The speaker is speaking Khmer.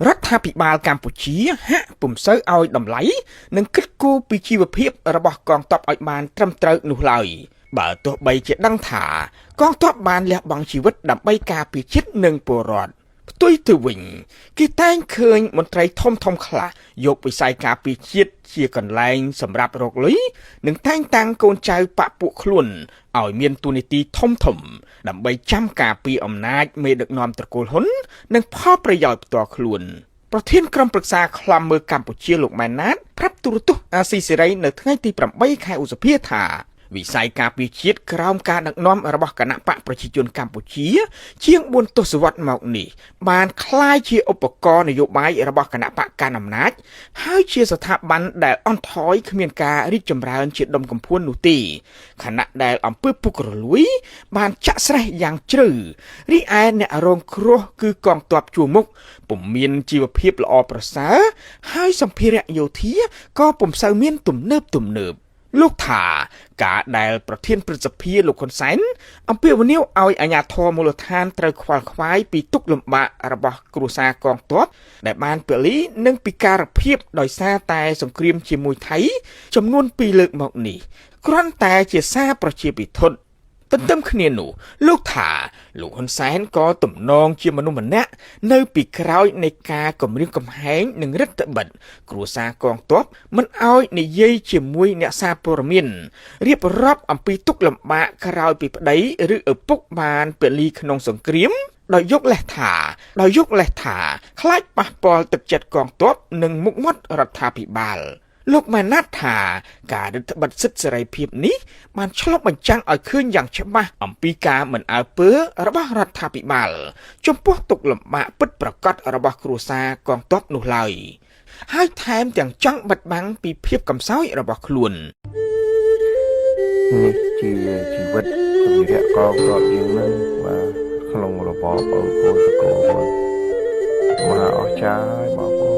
រដ្ឋាភិបាលកម្ពុជាហាក់ពុំសូវឲ្យតម្លៃនិងគិតគូរពីជីវភាពរបស់កងទ័ពឲ្យបានត្រឹមត្រូវនោះឡើយបើទោះបីជាដឹងថាកងទ័ពបានលះបង់ជីវិតដើម្បីការពារជាតិនិងពលរដ្ឋផ្ទុយទៅវិញគេតែងឃើញមន្ត្រីធំខ្លះយកវិស័យការពារជាតិជាកន្លែងសម្រាប់រកលុយនិងតែងតាំងកូនចៅបពពួកខ្លួនឲ្យមានតួនាទីធំដើម្បីចាំការពារអំណាចមេដឹកនាំត្រកូលហ៊ុននិងផលប្រយោជន៍ផ្ទាល់ខ្លួនប្រធានក្រុមប្រឹក្សាឃ្លាំមើលកម្ពុជាលោកម៉ែនណាតប្រាប់ទូរទស្សន៍អាស៊ីសេរីនៅថ្ងៃទី8ខែឧសភាថាវិស័យការពារជាតិក្រោមការដឹកនាំរបស់គណៈបកប្រជាជនកម្ពុជាជាង4ទសវត្សរ៍មកនេះបានក្លាយជាឧបករណ៍នយោបាយរបស់គណៈបកកណ្ដាលអំណាចហើយជាស្ថាប័នដែលអន់ថយគ្មានការរីកចម្រើនជាដុំកំភួននោះទេខណៈដែលអំពើពុករលួយបានចាក់ស្រេះយ៉ាងជ្រៅរីឯអ្នករងគ្រោះគឺកងទ័ពជួរមុខពុំមានជីវភាពល្អប្រសើរហើយសម្ភារៈយោធាក៏ពុំសូវមានទំនើបលោកថាការដែលប្រធានព្រឹទ្ធសភាលោកហ៊ុនសែនអំពាវនាវឲ្យអាជ្ញាធរមូលដ្ឋានត្រូវខ្វល់ខ្វាយពីទុក្ខលំបាករបស់គ្រួសារកងទ័ពដែលបានពលីនិងពិការភាពដោយសារតែសង្គ្រាមជាមួយថៃចំនួន2លើកមកនេះគ្រាន់តែជាសារប្រជាពិធទន្ទឹមគ្នានោះលោកថាលោកហ៊ុនសែនក៏ទំនងជាមនុស្សម្នាក់នៅពីក្រោយនៃការគម្រាមកំហែងនិងរដ្ឋបិទគ្រួសារកងទ័ពមិនអោយនិយាយជាមួយអ្នកសារព័ត៌មានរៀបរាប់អំពីទុក្ខលំបាកក្រោយពីប្តីឬឪពុកបានពលីក្នុងសង្គ្រាមដោយយកលេសថាខ្លាចប៉ះពាល់ទឹកចិត្តកងទ័ពនិងមុខមាត់រដ្ឋាភិបាលលោកម៉ែនណាត់ថាការរដ្ឋបិទសិទ្ធិសេរីភាពនេះបានឆ្លុះបញ្ចាំងឲ្យឃើញយ៉ាងច្បាស់អំពីការមិនអើពើរបស់រដ្ឋាភិបាលចំពោះទុក្ខលំបាកពិតប្រាកដរបស់គ្រួសារកងទ័ពនោះឡើយហើយថែមទាំងចង់បិទបាំងពីភាពកំសោយរបស់ខ្លួននេះជាជីវិតវិរៈកងទ័ពយើងនឹងបាទក្នុងរបបអង្គរតកោមហាអស្ចារ្យបងប្អូន